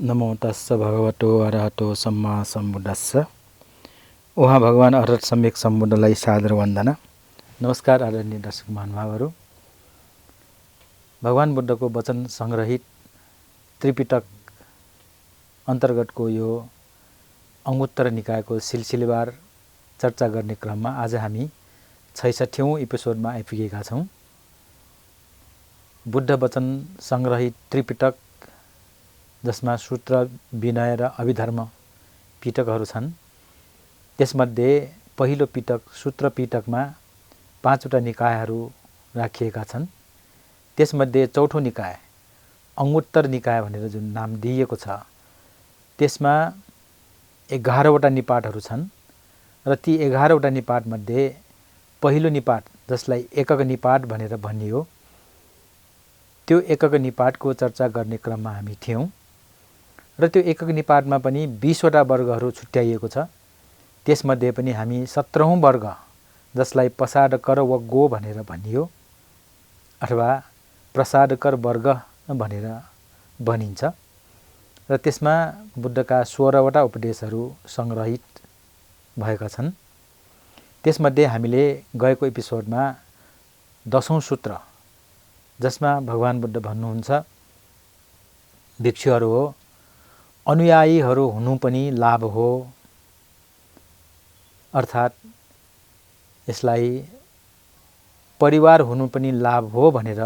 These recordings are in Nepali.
नमो तस्स भगवतो अरहतो सम्मा सम्बुद्धस्स। उहाँ भगवान अरहत सम्यक सम्बुद्धलाई सादर वन्दना। नमस्कार आदरणीय दर्शक महानुभावहरू। भगवान बुद्धको वचन संग्रहित त्रिपिटक अन्तर्गतको यो अंगुत्तर निकायको सिलसिलेवार चर्चा गर्ने क्रममा आज हामी 66औं एपिसोडमा आइपुगेका छौं। बुद्ध वचन संग्रहित त्रिपिटक जसमा सूत्र, विनय र अभिधर्म पिटकहरू छन्, त्यसमध्ये पहिलो पिटक सूत्र पिटकमा 5वटा निकायहरू राखिएका छन्। त्यसमध्ये चौथो निकाय अंगुत्तर निकाय भनेर जुन नाम दिइएको छ, त्यसमा 11वटा निपातहरू छन् र ती 11वटा निपातमध्ये पहिलो निपात जसलाई एकक निपात भनेर भनियो, त्यो एकक निपातको चर्चा गर्ने क्रममा हामी थियौं र त्यो एकक निपातमा पनि 20वटा वर्गहरू छुट्याइएको छ। त्यसमध्ये पनि हामी 17औं वर्ग जसलाई पसाडकर वा गो भनेर भनियो अथवा प्रसादकर वर्ग भनेर भनिन्छ र त्यसमा बुद्धका 16वटा उपदेशहरू संग्रहित भएका छन्। त्यसमध्ये हामीले गएको एपिसोडमा 10औं सूत्र जसमा भगवान बुद्ध भन्नुहुन्छ, भिक्षुहरू हो, अनुयायीहरू हुनु पनि लाभ हो, अर्थात् यसलाई परिवार हुनु पनि लाभ हो भनेर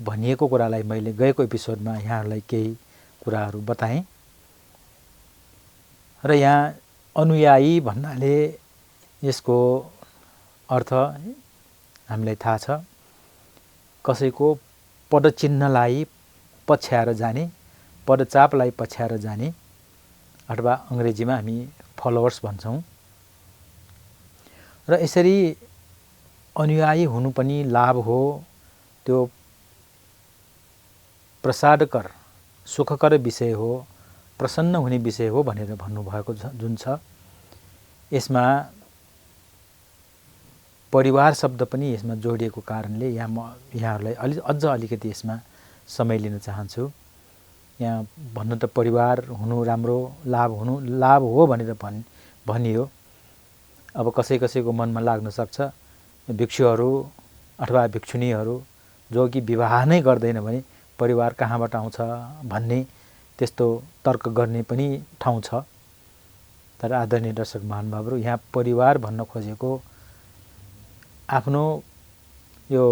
भनिएको कुरालाई मैले गएको एपिसोडमा यहाँहरूलाई केही कुराहरू बताएँ र यहाँ अनुयायी भन्नाले यसको अर्थ हामीलाई थाहा छ, कसैको पदचिन्हलाई पछ्याएर जाने, पदचापलाई पछ्याएर जाने, अथवा अंग्रेजीमा हामी फलोवर्स भन्छौं। र यसरी अनुयायी हुनु पनि लाभ हो, त्यो प्रसादकर सुखकर विषय हो, प्रसन्न हुने विषय हो भनेर भन्नुभएको जुन छ, यसमा परिवार शब्द पनि यसमा जोडिएको कारणले यहाँ म यहाँहरूलाई अझ अलिकति यसमा समय लिन चाहन्छु। यहाँ भन्नु त परिवार हुनु राम्रो, लाभ हो भनेर भनियो। अब कसैको मनमा लाग्न सक्छ, भिक्षुहरू अथवा भिक्षुणीहरू जो कि विवाह नै गर्दैन भने परिवार कहाँबाट आउँछ भन्ने त्यस्तो तर्क गर्ने पनि ठाउँ छ। तर आदरणीय दर्शक महानुभावहरू, यहाँ परिवार भन्न खोजेको आफ्नो यो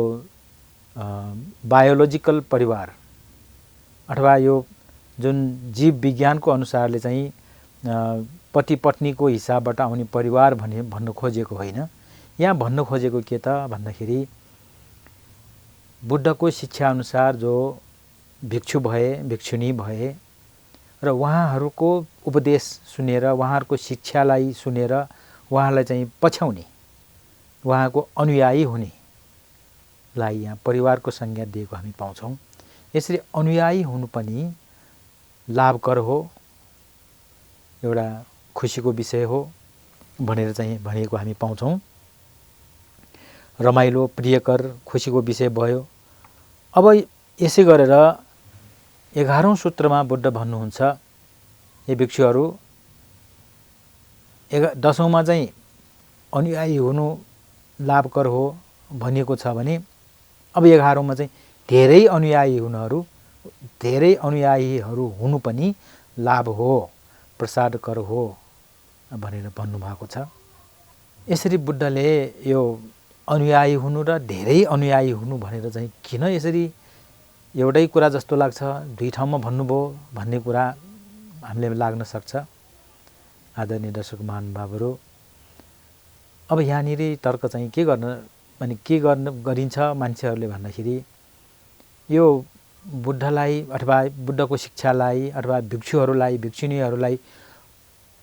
बायोलोजिकल परिवार अथवा यो जुन जीव विज्ञानको अनुसारले चाहिँ पति पत्नीको हिसाबबाट आउने परिवार भन्न खोजेको होइन। यहाँ भन्न खोजेको के त भन्दाखेरि, बुद्धको शिक्षा अनुसार जो भिक्षु भए, भिक्षुणी भए र उहाँहरूको उपदेश सुनेर, उहाँहरूको शिक्षालाई सुनेर उहाँलाई चाहिँ पछ्याउने, उहाँको अनुयायी हुनेलाई यहाँ परिवारको संज्ञा दिएको हामी पाउँछौं। यसरी अनुयायी हुनु पनि लाभकर हो, एउटा खुसीको विषय हो भनेर चाहिँ भनेको हामी पाउँछौं। रमाइलो, प्रियकर, खुसीको विषय भयो। अब यसै गरेर 11औं सूत्रमा बुद्ध भन्नुहुन्छ, हे भिक्षुहरू, 10औंमा चाहिँ अनुयायी हुनु लाभकर हो भनिएको छ भने अब 11औंमा चाहिँ धेरै अनुयायीहरू हुनु पनि लाभ हो, प्रसादकर हो भनेर भन्नुभएको छ। यसरी बुद्धले यो अनुयायी हुनु र धेरै अनुयायी हुनु भनेर चाहिँ किन यसरी एउटै कुरा जस्तो लाग्छ, दुई ठाउँमा भन्नुभयो भन्ने कुरा हामीले लाग्न सक्छ। आदरणीय दर्शक महानुभावहरू, अब यहाँनिर तर्क चाहिँ के गरिन्छ मान्छेहरूले भन्दाखेरि, यो बुद्धलाई अथवा बुद्धको शिक्षालाई अथवा भिक्षुहरूलाई, भिक्षुणीहरूलाई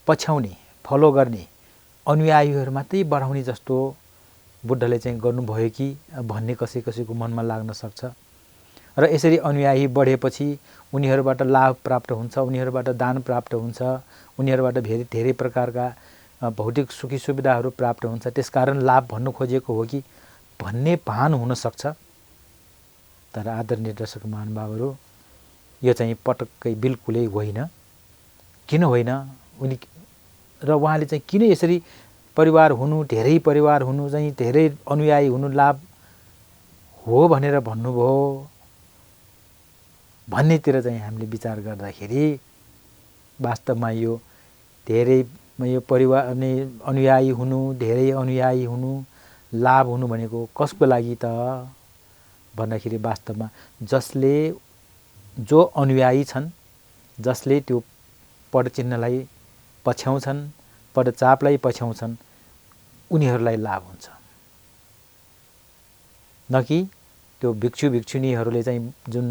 पछ्याउने, फलो गर्ने, अनुयायीहरू मात्रै बढाउने जस्तो बुद्धले चाहिँ गर्नुभयो कि भन्ने कसैको मनमा लाग्न सक्छ। र यसरी अनुयायी बढेपछि उनीहरूबाट लाभ प्राप्त हुन्छ, उनीहरूबाट दान प्राप्त हुन्छ, उनीहरूबाट धेरै प्रकारका भौतिक सुखी सुविधाहरू प्राप्त हुन्छ, त्यसकारण लाभ भन्नु खोजेको हो कि भन्ने भान हुन सक्छ। तर आदरणीय दर्शक महानुभावहरू, यो चाहिँ पटक्कै बिल्कुलै होइन। किन होइन उनी र उहाँले चाहिँ किन यसरी परिवार हुनु, धेरै परिवार हुनु चाहिँ धेरै अनुयायी हुनु लाभ हो भनेर भन्नुभयो भन्नेतिर चाहिँ हामीले विचार गर्दाखेरि वास्तवमा यो धेरै यो परिवार अनि अनुयायी हुनु, धेरै अनुयायी हुनु, लाभ हुनु भनेको कसको लागि त भन्दाखेरि वास्तवमा जसले जो अनुयायी छन्, जसले त्यो पदचिह्नलाई पछ्याउँछन्, पदचापलाई पछ्याउँछन्, उनीहरूलाई लाभ हुन्छ। न कि त्यो भिक्षु भिक्षुणीहरूले चाहिँ जुन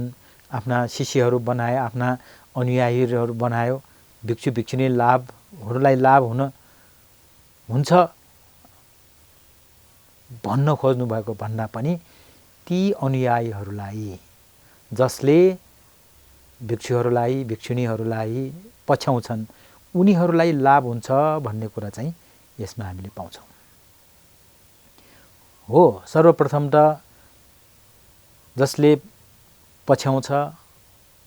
आफ्ना शिष्यहरू बनाए, आफ्ना अनुयायीहरू बनायो, भिक्षु भिक्षुणी लाभहरूलाई लाभ हुन्छ भन्न खोज्नु भएको भन्दा पनि ती अनुयायीहरूलाई जसले भिक्षुहरूलाई भिक्षुणीहरूलाई पछ्याउँछन् उनीहरूलाई लाभ हुन्छ भन्ने कुरा चाहिँ यसमा हामीले पाउँछौँ। हो, सर्वप्रथम त जसले पछ्याउँछ,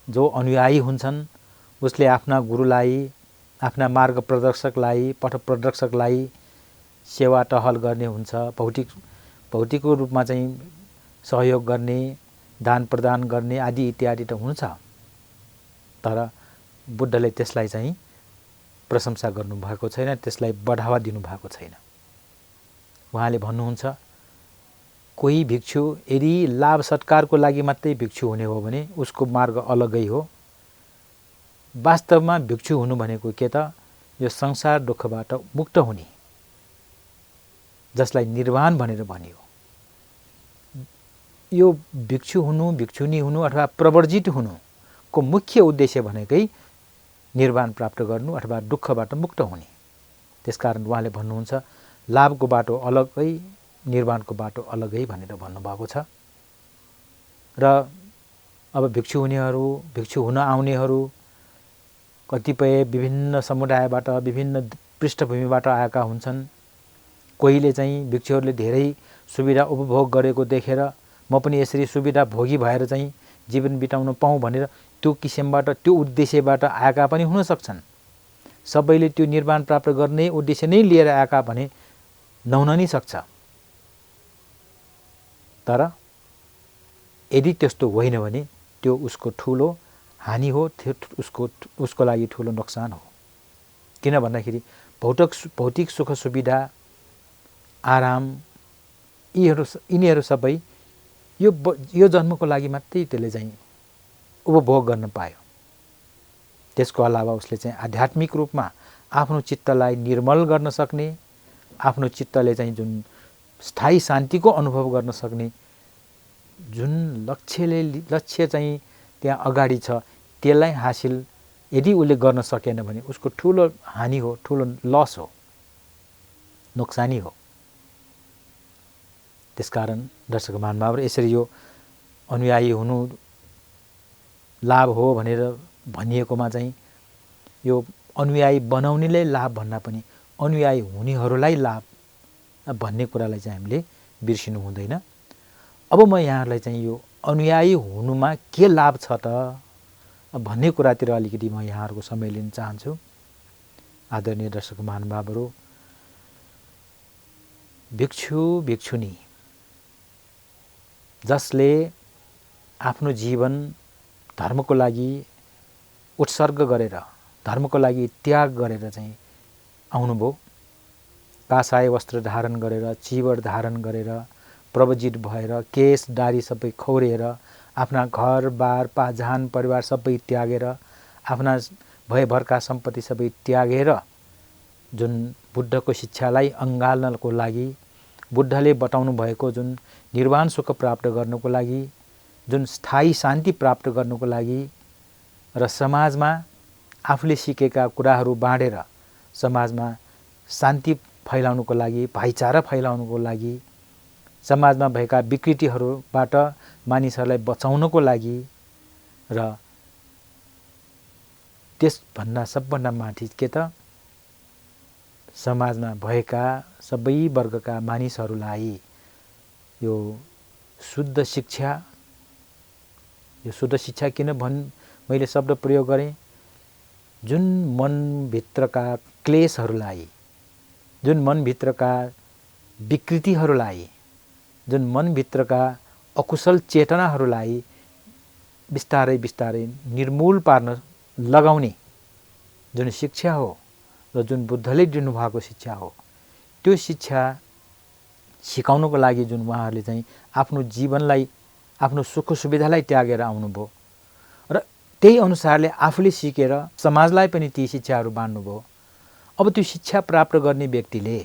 जो अनुयायी हुन्छन्, उसले आफ्ना गुरुलाई, आफ्ना मार्ग प्रदर्शकलाई, पथ प्रदर्शकलाई सेवा टहल गर्ने हुन्छ, भौतिक रूपमा चाहिँ सहयोग गर्ने, दान प्रदान गर्ने आदि इत्यादि त हुन्छ। तर बुद्धले त्यसलाई चाहिँ प्रशंसा गर्नुभएको छैन, त्यसलाई बढावा दिनुभएको छैन। उहाँले भन्नुहुन्छ कोही भिक्षु यदि लाभ सत्कारको लागि मात्रै भिक्षु हुने हो भने उसको मार्ग अलगै हो। वास्तवमा भिक्षु हुनु भनेको के त, यो संसार दुःखबाट मुक्त हुने, जसलाई निर्वाण भनेर भनियो। यो भिक्षु हुनु, भिक्षुनी हुनु अथवा प्रवर्जित हुनुको मुख्य उद्देश्य भनेकै निर्वाण प्राप्त गर्नु अथवा दुःखबाट मुक्त हुने। त्यसकारण उहाँले भन्नुहुन्छ लाभको बाटो अलगै, निर्वाणको बाटो अलगै भनेर भन्नुभएको छ। र अब भिक्षु हुनेहरू, भिक्षु हुन आउनेहरू कतिपय विभिन्न समुदायबाट, विभिन्न पृष्ठभूमिबाट आएका हुन्छन्। कोहीले चाहिँ भिक्षुहरूले धेरै सुविधा उपभोग गरेको देखेर म पनि यसरी सुविधा भोगी भएर चाहिँ जीवन बिताउन पाऊँ भनेर त्यो किसिमबाट, त्यो उद्देश्यबाट आएका पनि हुन सक्छन्। सबैले त्यो निर्वाण प्राप्त गर्ने उद्देश्य नै लिएर आएका भने नहुन नि सक्छ। तर यदि त्यस्तो होइन भने त्यो उसको ठुलो हानि हो, उसको लागि ठुलो नोक्सान हो। किन भन्दाखेरि भौतिक सुख सुविधा, आराम यिनीहरू सबै यो जन्मको लागि मात्रै त्यसले चाहिँ उपभोग गर्न पायो। त्यसको अलावा उसले चाहिँ आध्यात्मिक रूपमा आफ्नो चित्तलाई निर्मल गर्न सक्ने, आफ्नो चित्तले चाहिँ जुन स्थायी शान्तिको अनुभव गर्न सक्ने जुन लक्ष्य चाहिँ त्यहाँ अगाडि छ, त्यसलाई हासिल यदि उसले गर्न सकेन भने उसको ठुलो हानि हो, ठुलो लस हो, नोक्सानी हो। त्यसकारण दर्शक महानुभावहरू यसरी यो अनुयायी हुनु लाभ हो भनेर भनिएकोमा चाहिँ यो अनुयायी बनाउनेलाई लाभ भन्दा पनि अनुयायी हुनेहरूलाई लाभ भन्ने कुरालाई चाहिँ हामीले बिर्सिनु हुँदैन। अब म यहाँहरूलाई चाहिँ यो अनुयायी हुनुमा के लाभ छ त भन्ने कुरातिर अलिकति म यहाँहरूको समय लिन चाहन्छु। आदरणीय दर्शक महानुभावहरू, भिक्षु भिक्षुनी जसले आफ्नो जीवन धर्मको लागि उत्सर्ग गरेर, धर्मको लागि त्याग गरेर चाहिँ आउनुभयो, कासाय वस्त्र धारण गरेर, चिवर धारण गरेर, प्रवजित भएर, केश दारी सबै खौरेर, आफ्ना घरबार पाजान परिवार सबै त्यागेर, आफ्ना भयभरका सम्पत्ति सबै त्यागेर जुन बुद्धको शिक्षालाई अँगाल्नको लागि, बुद्धले बताउनु भएको जुन निर्वाण सुख प्राप्त गर्नको लागि, जुन स्थायी शान्ति प्राप्त गर्नको लागि र समाजमा आफूले सिकेका कुराहरू बाँडेर समाजमा शान्ति फैलाउनको लागि, भाइचारा फैलाउनको लागि, समाजमा भएका विकृतिहरूबाट मानिसहरूलाई बचाउनको लागि र त्यसभन्दा सबभन्दा माथि के त समाजमा भएका सबै वर्गका मानिसहरूलाई यो शुद्ध शिक्षा, यो शुद्ध शिक्षा किन मैले शब्द प्रयोग गरेँ, जुन मनभित्रका क्लेशहरूलाई, जुन मनभित्रका विकृतिहरूलाई, जुन मनभित्रका अकुशल चेतनाहरूलाई बिस्तारै बिस्तारै निर्मूल पार्न लगाउने जुन शिक्षा हो र जुन बुद्धले दिनुभएको शिक्षा हो, त्यो शिक्षा सिकाउनको लागि जुन उहाँहरूले चाहिँ आफ्नो जीवनलाई, आफ्नो सुख सुविधालाई त्यागेर आउनुभयो र त्यही अनुसारले आफूले सिकेर समाजलाई पनि ती शिक्षाहरू बाँड्नुभयो। अब त्यो शिक्षा प्राप्त गर्ने व्यक्तिले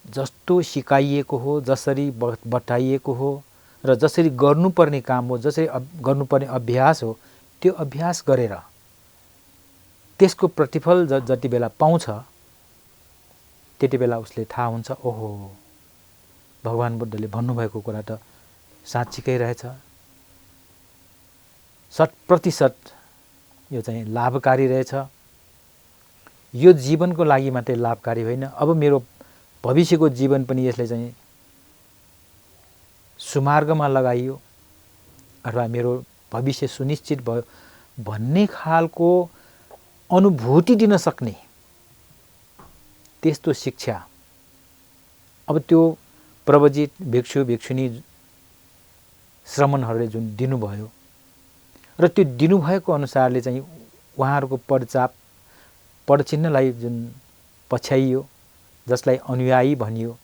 जस्तो सिकाइएको हो, जसरी बताइएको हो र जसरी गर्नुपर्ने काम हो, जसरी गर्नुपर्ने अभ्यास हो, त्यो अभ्यास गरेर त्यसको प्रतिफल जति बेला पाउँछ त्यति बेला उसले थाहा हुन्छ, ओहो भगवान बुद्धले भन्नुभएको कुरा त साँच्चीकै रहेछ, 100% यो चाहिँ लाभकारी रहेछ। यो जीवनको लागि मात्रै लाभकारी होइन, अब मेरो भविष्यको जीवन पनि यसले चाहिँ सुमार्गमा लगाइयो अथवा मेरो भविष्य सुनिश्चित भयो भन्ने खालको अनुभूति दिन सक्ने त्यस्तो शिक्षा अब त्यो प्रवजित भिक्षु भिक्षुनी श्रमणहरूले जुन दिनुभयो र त्यो दिनुभएको अनुसारले चाहिँ उहाँहरूको पदचिन्हलाई जुन पछ्याइयो, जसलाई अनुयायी भनियो,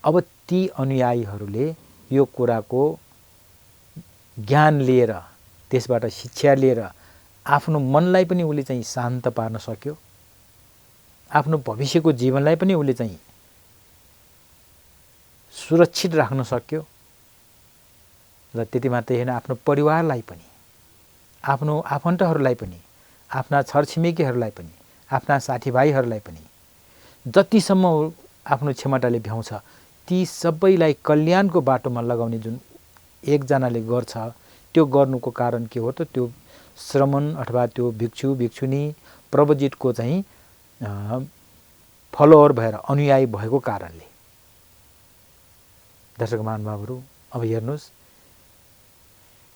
अब ती अनुयायीहरूले यो कुराको ज्ञान लिएर, त्यसबाट शिक्षा लिएर आफ्नो मनलाई पनि उसले चाहिँ शान्त पार्न सक्यो, आफ्नो भविष्यको जीवनलाई पनि उसले चाहिँ सुरक्षित राख्न सक्यो र त्यति मात्रै होइन, आफ्नो परिवारलाई पनि, आफ्नो आफन्तहरूलाई पनि, आफ्ना छरछिमेकीहरूलाई पनि, आफ्ना साथीभाइहरूलाई पनि जतिसम्म आफ्नो क्षमताले भ्याउँछ ती सबैलाई कल्याणको बाटोमा लगाउने जुन एकजनाले गर्छ, त्यो गर्नुको कारण के हो त? त्यो श्रमण अथवा त्यो भिक्षु भिक्षुनी प्रवजितको चाहिँ फलोअर भएर, अनुयायी भएको कारणले। दर्शक महानुभावहरू, अब हेर्नुहोस्,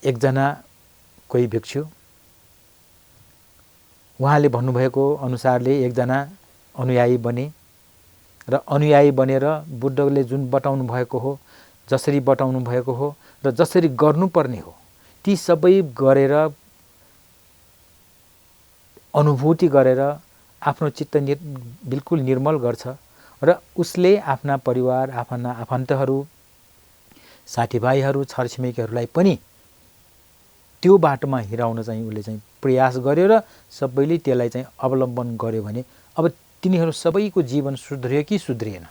एकजना कोही भिक्षु उहाँले भन्नुभएको अनुसारले एकजना अनुयायी बने र अनुयायी बनेर बुद्धले जुन बताउनु भएको हो, जसरी बताउनु भएको हो र जसरी गर्नुपर्ने हो, ती सबै गरेर अनुभूति गरेर आफ्नो चित्त बिल्कुल निर्मल गर्छ र उसले आफ्ना परिवार, आफ्ना आफन्तहरू, साथीभाइहरू, छरछिमेकीहरूलाई पनि त्यो बाटोमा हिँडाउन चाहिँ उसले चाहिँ प्रयास गर्यो र सबैले त्यसलाई चाहिँ अवलम्बन गर्यो भने अब तिनीहरू सबैको जीवन सुध्रियो कि सुध्रिएन?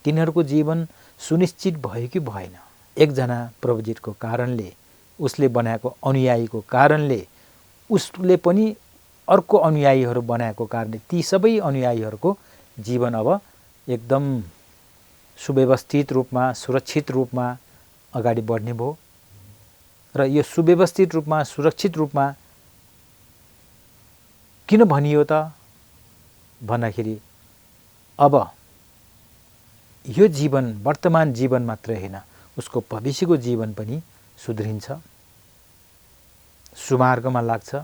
तिनीहरूको जीवन सुनिश्चित भयो कि भएन? एकजना प्रवजितको कारणले, उसले बनाएको अनुयायीको कारणले, उसले पनि अर्को अनुयायीहरू बनाएको कारणले ती सबै अनुयायीहरूको जीवन अब एकदम सुव्यवस्थित रूपमा, सुरक्षित रूपमा अगाडि बढ्ने भयो। र यो सुव्यवस्थित रूपमा, सुरक्षित रूपमा किन भनियो त भन्दाखेरि अब यो जीवन, वर्तमान जीवन मात्रै होइन, उसको भविष्यको जीवन पनि सुध्रिन्छ, सुमार्गमा लाग्छ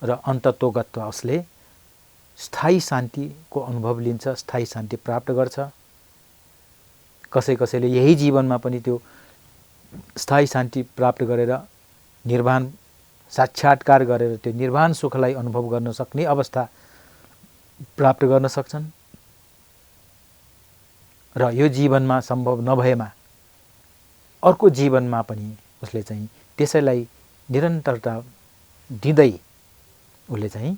र अन्ततोगत उसले स्थायी शान्तिको अनुभव लिन्छ, स्थायी शान्ति प्राप्त गर्छ। कसैले यही जीवनमा पनि त्यो स्थायी शान्ति प्राप्त गरेर निर्वाण साक्षात्कार गरेर त्यो निर्वाण सुखलाई अनुभव गर्न सक्ने अवस्था प्राप्त गर्न सक्छन्। र यो जीवनमा सम्भव नभएमा अर्को जीवनमा पनि उसले चाहिँ त्यसैलाई निरन्तरता दिँदै उसले चाहिँ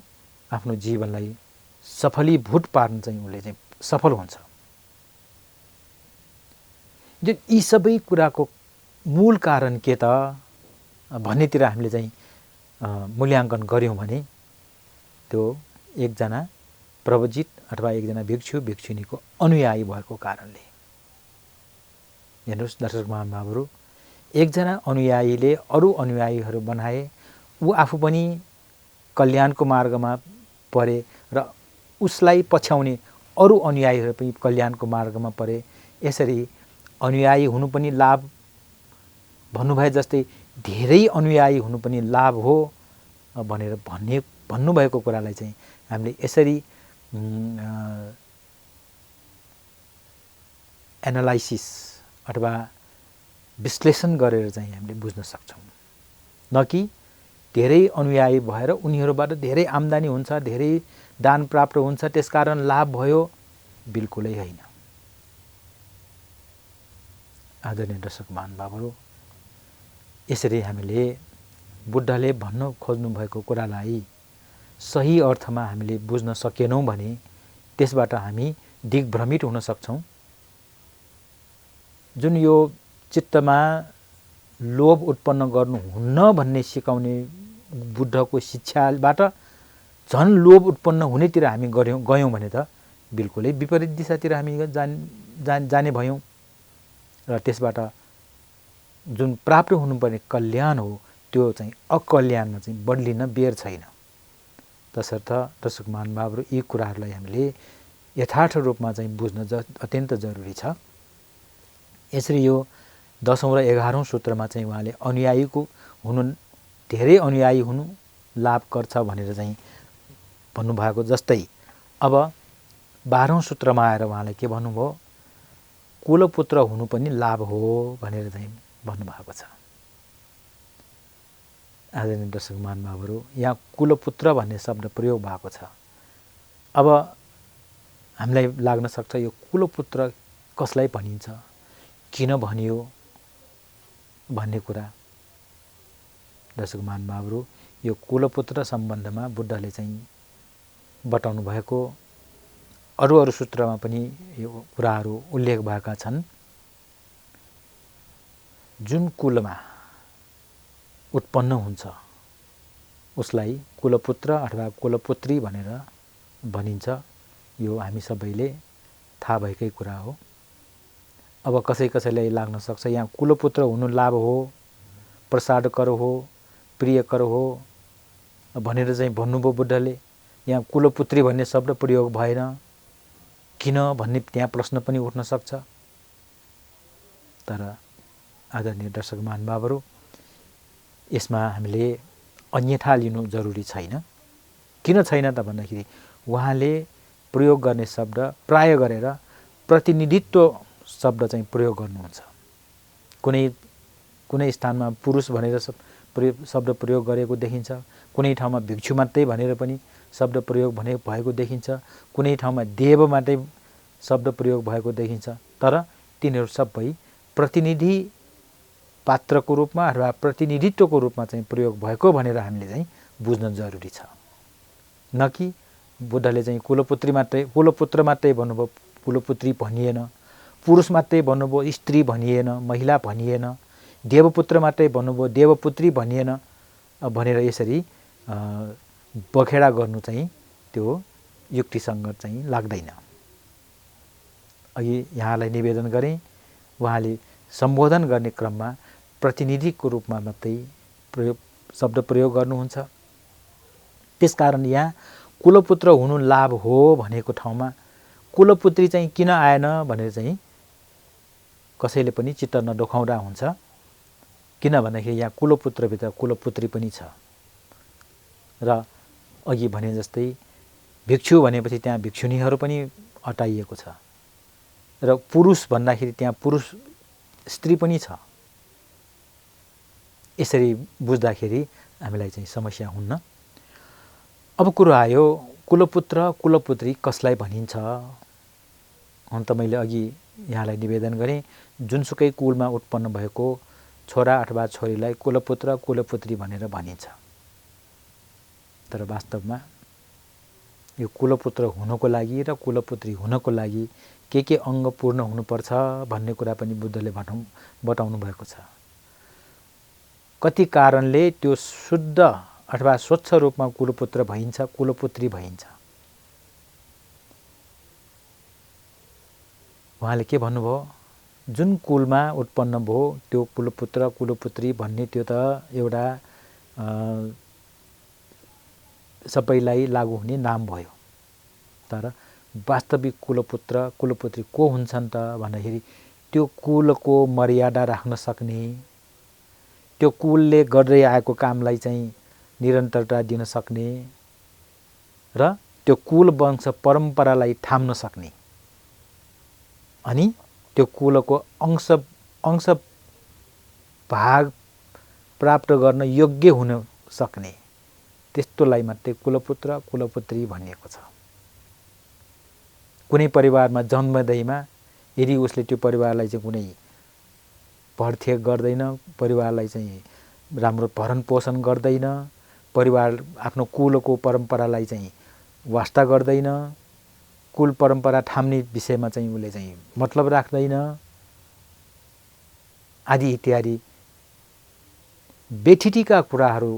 आफ्नो जीवनलाई सफलीभूत पार्न चाहिँ उसले चाहिँ सफल हुन्छ। यी सबै कुराको मूल कारण के त भन्नेतिर हामीले चाहिँ मूल्याङ्कन गऱ्यौँ भने त्यो एकजना प्रवजित अथवा एकजना भिक्षु भिक्षुनीको अनुयायी भएको कारणले। हेर्नुहोस् दर्शक महानुभावहरू, एकजना अनुयायीले अरू अनुयायीहरू बनाए, ऊ आफू पनि कल्याणको मार्गमा परे र उसलाई पछ्याउने अरू अनुयायीहरू पनि कल्याणको मार्गमा परे। यसरी अनुयायी हुनु पनि लाभ भन्नुभए जस्तै धेरै अनुयायी हुनु पनि लाभ हो भनेर भन्नुभएको कुरालाई चाहिँ हामीले यसरी एनालाइसिस अथवा विश्लेषण गरेर चाहिँ हामीले बुझ्न सक्छौँ। न कि धेरै अनुयायी भएर उनीहरूबाट धेरै आम्दानी हुन्छ, धेरै दान प्राप्त हुन्छ, त्यसकारण लाभ भयो, बिल्कुलै होइन। आदरणीय दर्शक महानुभावहरू, यसरी हामीले बुद्धले भन्न खोज्नु भएको कुरालाई सही अर्थमा हामीले बुझ्न सकेनौँ भने त्यसबाट हामी दिग्भ्रमित हुन सक्छौँ। जुन यो चित्तमा लोभ उत्पन्न गर्नुहुन्न भन्ने सिकाउने बुद्धको शिक्षाबाट झन् लोभ उत्पन्न हुनेतिर हामी गयौँ भने त बिल्कुलै विपरीत दिशातिर हामी जाने भयौँ र त्यसबाट जुन प्राप्त हुनुपर्ने कल्याण हो त्यो चाहिँ अकल्याणमा चाहिँ बदलिन बेर छैन। तसर्थ दर्शक महानुभावहरू, यी कुराहरूलाई हामीले यथार्थ रूपमा चाहिँ बुझ्न अत्यन्त जरुरी छ। यसरी यो 10औं र 11औं सूत्रमा चाहिँ उहाँले अनुयायीको हुनु, धेरै अनुयायी हुनु लाभ गर्छ भनेर चाहिँ भन्नुभएको जस्तै अब 12औं सूत्रमा आएर उहाँले के भन्नुभयो, कुलपुत्र हुनु पनि लाभ हो भनेर चाहिँ भन्नुभएको छ। आदरणीय दर्शक महानुभावहरू, यहाँ कुलपुत्र भन्ने शब्द प्रयोग भएको छ। अब हामीलाई लाग्न सक्छ यो कुलपुत्र कसलाई भनिन्छ, किन भनियो भन्ने कुरा। दर्शक महानुभावहरू, यो कुलपुत्र सम्बन्धमा बुद्धले चाहिँ बताउनु भएको अरू सूत्रमा पनि यो कुराहरू उल्लेख भएका छन्। जुन कुलमा उत्पन्न हुन्छ उसलाई कुलपुत्र अथवा कुलपुत्री भनेर भनिन्छ। यो हामी सबैले थाहा भएकै कुरा हो। अब कसैलाई लाग्न सक्छ यहाँ कुलपुत्र हुनु लाभ हो, प्रसादकर हो, प्रियकर हो भनेर चाहिँ भन्नुभयो बुद्धले। यहाँ कुलपुत्री भन्ने शब्द प्रयोग भएन, किन भन्ने त्यहाँ प्रश्न पनि उठ्न सक्छ। तर आदरणीय दर्शक महानुभावहरू, यसमा हामीले अन्यथा लिनु जरुरी छैन। किन छैन त भन्दाखेरि उहाँले प्रयोग गर्ने शब्द प्राय गरेर प्रतिनिधित्व शब्द चाहिँ प्रयोग गर्नुहुन्छ। कुनै स्थानमा पुरुष भनेर शब्द प्रयोग गरेको देखिन्छ, कुनै ठाउँमा भिक्षु मात्रै भनेर पनि शब्द प्रयोग भएको देखिन्छ, कुनै ठाउँमा देव मात्रै शब्द प्रयोग भएको देखिन्छ। तर तिनीहरू सबै प्रतिनिधि पात्रको रूपमा अथवा प्रतिनिधित्वको रूपमा चाहिँ प्रयोग भएको भनेर हामीले चाहिँ बुझ्न जरुरी छ। न कि बुद्धले चाहिँ कुलपुत्र मात्रै भन्नुभयो, कुलपुत्री भनिएन, पुरुष मात्रै भन्नुभयो, स्त्री भनिएन, महिला भनिएन, देवपुत्र मात्रै भन्नुभयो, देवपुत्री भनिएन भनेर यसरी बखेडा गर्नु चाहिँ त्यो युक्तिसङ्गत चाहिँ लाग्दैन। अघि यहाँलाई निवेदन गरेँ, उहाँले सम्बोधन गर्ने क्रममा प्रतिनिधिको रूपमा मात्रै शब्द प्रयोग गर्नुहुन्छ। त्यसकारण यहाँ कुलपुत्र हुनु लाभ हो भनेको ठाउँमा कुलपुत्री चाहिँ किन आएन भनेर चाहिँ कसैले पनि चित्त नदुखाउँदा हुन्छ। किन भन्दाखेरि यहाँ कुलपुत्रभित्र कुलपुत्री पनि छ र अघि भने जस्तै भिक्षु भनेपछि त्यहाँ भिक्षुनीहरू पनि अटाइएको छ र पुरुष भन्दाखेरि त्यहाँ पुरुष स्त्री पनि छ। यसरी बुझ्दाखेरि हामीलाई चाहिँ समस्या हुन्न। अब कुरो आयो कुलपुत्र कुलपुत्री कसलाई भनिन्छ। हुन त मैले अघि यहाँलाई निवेदन गरेँ, जुनसुकै कुलमा उत्पन्न भएको छोरा अथवा छोरीलाई कुलपुत्र कुलपुत्री भनेर भनिन्छ। तर वास्तवमा यो कुलपुत्र हुनको लागि र कुलपुत्री हुनको लागि के अङ्ग पूर्ण हुनुपर्छ भन्ने कुरा पनि बुद्धले बताउनु भएको छ। कति कारणले त्यो शुद्ध अथवा स्वच्छ रूपमा कुलपुत्र भइन्छ, कुलपुत्री भइन्छ। उहाँले के भन्नुभयो, जुन कुलमा उत्पन्न भयो त्यो कुलपुत्र कुलपुत्री भन्ने त्यो त एउटा सबैलाई लागू हुने नाम भयो। तर वास्तविक कुलपुत्र कुलपुत्री को हुन्छन् त भन्दाखेरि त्यो कुलको मर्यादा राख्न सक्ने, त्यो कुलले गर्दै आएको कामलाई चाहिँ निरन्तरता दिन सक्ने र त्यो कुल वंश परम्परालाई थाम्न सक्ने अनि त्यो कुलको अंश भाग प्राप्त गर्न योग्य हुन सक्ने त्यस्तोलाई मात्रै कुलपुत्र कुलपुत्री भनिएको छ। कुनै परिवारमा जन्मदैमा यदि उसले त्यो परिवारलाई चाहिँ कुनै भरथेक गर्दैन, परिवारलाई चाहिँ राम्रो भरण पोषण गर्दैन, परिवार आफ्नो कुलको परम्परालाई चाहिँ वास्ता गर्दैन, कुल परम्परा थाम्ने विषयमा चाहिँ उसले चाहिँ मतलब राख्दैन आदि इत्यादि बेठिटीका कुराहरू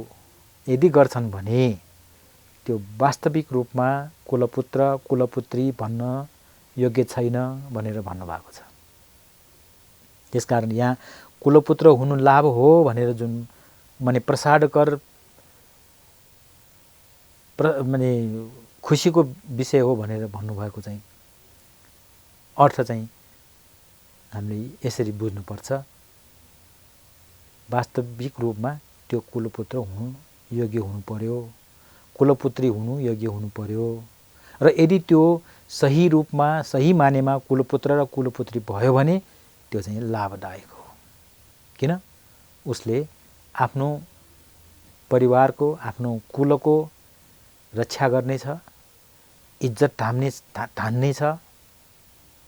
यदि गर्छन् भने त्यो वास्तविक रूपमा कुलपुत्र कुलपुत्री भन्न योग्य छैन भनेर भन्नुभएको छ। त्यसकारण यहाँ कुलपुत्र हुनु लाभ हो भनेर जुन माने प्रसादकर माने खुसीको विषय हो भनेर भन्नुभएको चाहिँ अर्थ चाहिँ हामीले यसरी बुझ्नुपर्छ। वास्तविक रूपमा त्यो कुलपुत्र हुनु योग्य हुनु पर्यो, कुलपुत्री हुनु योग्य हुनु पर्यो र यदि त्यो सही रूपमा सही मानेमा कुलपुत्र र कुलपुत्री भयो भने त्यो चाहिँ लाभदायक हो। किन उसले आफ्नो परिवारको आफ्नो कुलको रक्षा गर्नेछ, इज्जत थान्नेछ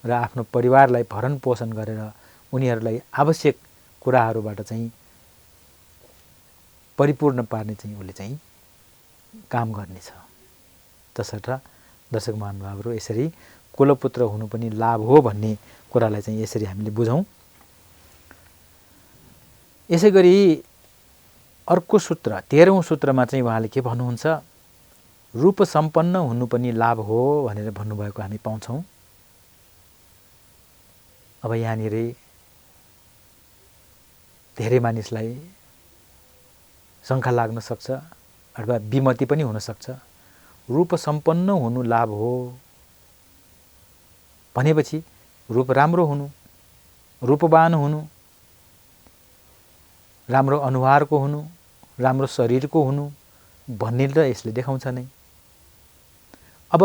र आफ्नो परिवारलाई भरण पोषण गरेर उनीहरूलाई आवश्यक कुराहरूबाट चाहिँ परिपूर्ण पार्ने चाहिँ उसले चाहिँ काम गर्नेछ। तसर्थ दर्शक महानुभावहरू यसरी कुलपुत्र हुनु पनि लाभ हो भन्ने कुरालाई चाहिँ यसरी हामीले बुझौँ। यसै गरी अर्को सूत्र 13औं सूत्रमा चाहिँ उहाँले के भन्नुहुन्छ, रूप सम्पन्न हुनु पनि लाभ हो भनेर भन्नुभएको हामी पाउँछौँ। अब यहाँनिर धेरै मानिसलाई शङ्का लाग्न सक्छ अथवा विमति पनि हुन सक्छ। रूप सम्पन्न हुनु लाभ हो भनेपछि रूप राम्रो हुनु, रूपवान हुनु, राम्रो अनुहारको हुनु, राम्रो शरीरको हुनु भन्ने त यसले देखाउँछ नै। अब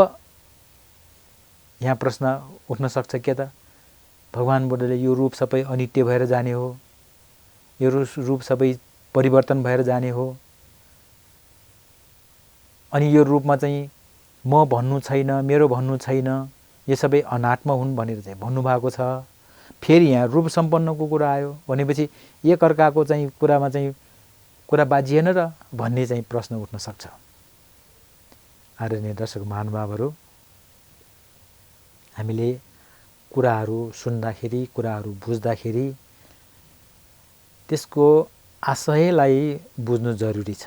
यहाँ प्रश्न उठ्न सक्छ के त भगवान बुद्धले यो रूप सबै अनित्य भएर जाने हो, यो रूप सबै परिवर्तन भएर जाने हो, अनि यो रूपमा चाहिँ म भन्नु छैन, मेरो भन्नु छैन, यो सबै अनात्मा हुन् भनेर चाहिँ भन्नुभएको छ। फेरि यहाँ रूप सम्पन्नको कुरा आयो भनेपछि एक अर्काको चाहिँ कुरामा चाहिँ कुरा बाजिएन र भन्ने चाहिँ प्रश्न उठ्न सक्छ। आदरणीय दर्शक महानुभावहरू, हामीले कुराहरू सुन्दाखेरि कुराहरू बुझ्दाखेरि त्यसको आशयलाई बुझ्नु जरुरी छ।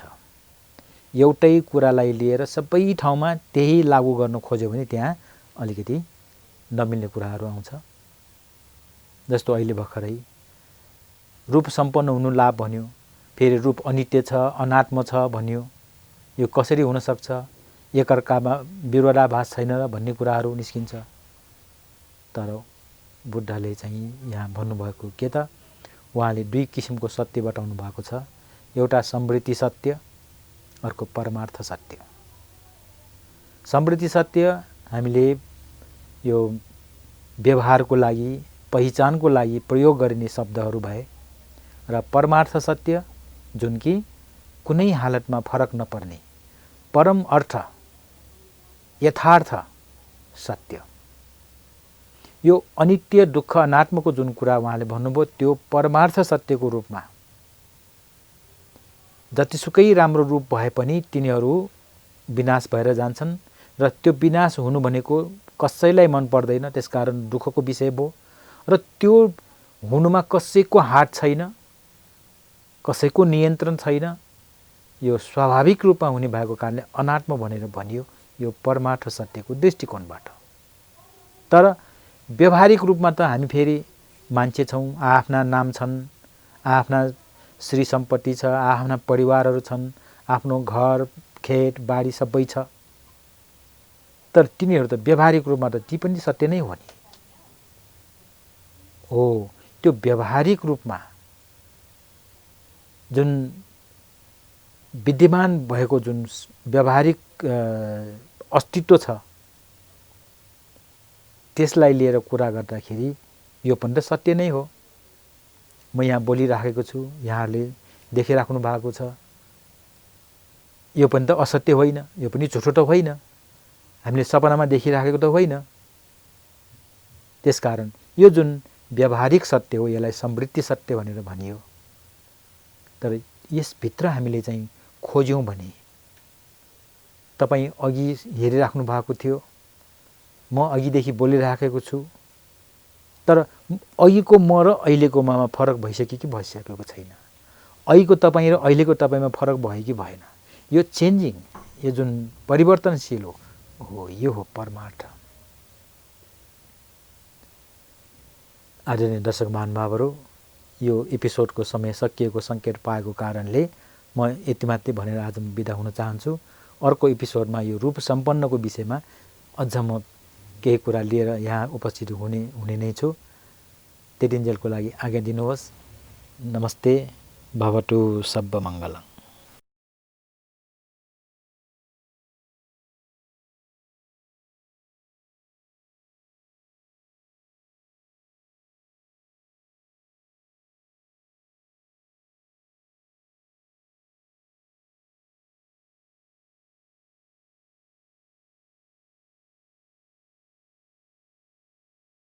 एउटै कुरालाई लिएर सबै ठाउँमा त्यही लागू गर्न खोज्यो भने त्यहाँ अलिकति नमिल्ने कुराहरू आउँछ। जस्तो अहिले भर्खरै रूप सम्पन्न हुनु लाभ भन्यो, फेरि रूप अनित्य छ अनात्म छ भन्यो। यो कसरी हुन सक्छ, एकअर्कामा विरोधाभास छैन र भन्ने कुराहरू निस्किन्छ। तर बुद्धले चाहिँ यहाँ भन्नुभएको के त, उहाँले दुई किसिमको सत्य बताउनु भएको छ। एउटा समृद्धि सत्य, अर्को परमार्थ सत्य। समृद्धि सत्य हामीले यो व्यवहारको लागि पहिचानको लागि प्रयोग गरिने शब्दहरू भए र परमार्थ सत्य जुन कि कुनै हालतमा फरक नपर्ने परम अर्थ यथार्थ सत्य। यो अनित्य दुःख अनात्मको जुन कुरा उहाँले भन्नुभयो त्यो परमार्थ सत्यको रूपमा जतिसुकै राम्रो रूप भए पनि तिनीहरू विनाश भएर जान्छन् र त्यो विनाश हुनु भनेको कसैलाई मन पर्दैन, त्यसकारण दुःखको विषय भयो र त्यो हुनुमा कसैको हात छैन, कसैको नियन्त्रण छैन। यो स्वाभाविक रूपमा हुने भएको कारणले अनात्म भनेर भनियो यो परमार्थ सत्यको दृष्टिकोणबाट। तर व्यवहारिक रूपमा त हामी फेरि मान्छे छौँ, आफ्ना नाम छन्, आफ्ना श्री सम्पत्ति छ, आफ्ना परिवारहरू छन्, आफ्नो घर खेत बारी सबै छ। तर तिनीहरू त व्यवहारिक रूपमा त ती पनि सत्य नै हो नि। हो, त्यो व्यवहारिक रूपमा जुन विद्यमान भएको जुन व्यावहारिक अस्तित्व छ त्यसलाई लिएर कुरा गर्दाखेरि यो पनि त सत्य नै हो। म यहाँ बोलिराखेको छु, यहाँहरूले देखिराख्नु भएको छ, यो पनि त असत्य होइन, यो पनि झुठो त होइन, हामीले सपनामा देखिराखेको त होइन। त्यसकारण यो जुन व्यावहारिक सत्य हो यसलाई समृद्धि सत्य भनेर भनियो। तर यसभित्र हामीले चाहिँ खोज्यौँ भने तपाईँ अघि हेरिराख्नु भएको थियो, म अघिदेखि बोलिराखेको छु, तर अघिको म र अहिलेको ममा फरक भइसक्यो कि भइसकेको छैन? अघिको तपाईँ र अहिलेको तपाईँमा फरक भयो कि भएन? यो चेन्जिङ, यो जुन परिवर्तनशील हो यो हो परमार्थ। आदरणीय दर्शक महानुभावहरू, यो एपिसोडको समय सकिएको सङ्केत पाएको कारणले म यति मात्रै भनेर आज म बिदा हुन चाहन्छु। अर्को एपिसोडमा यो रूप सम्पन्नको विषयमा अझ म केही कुरा लिएर यहाँ उपस्थित हुने नै छु। त्यतिन्जेलको लागि आज्ञा दिनुहोस्। नमस्ते। भवतु सर्वमङ्गलम्।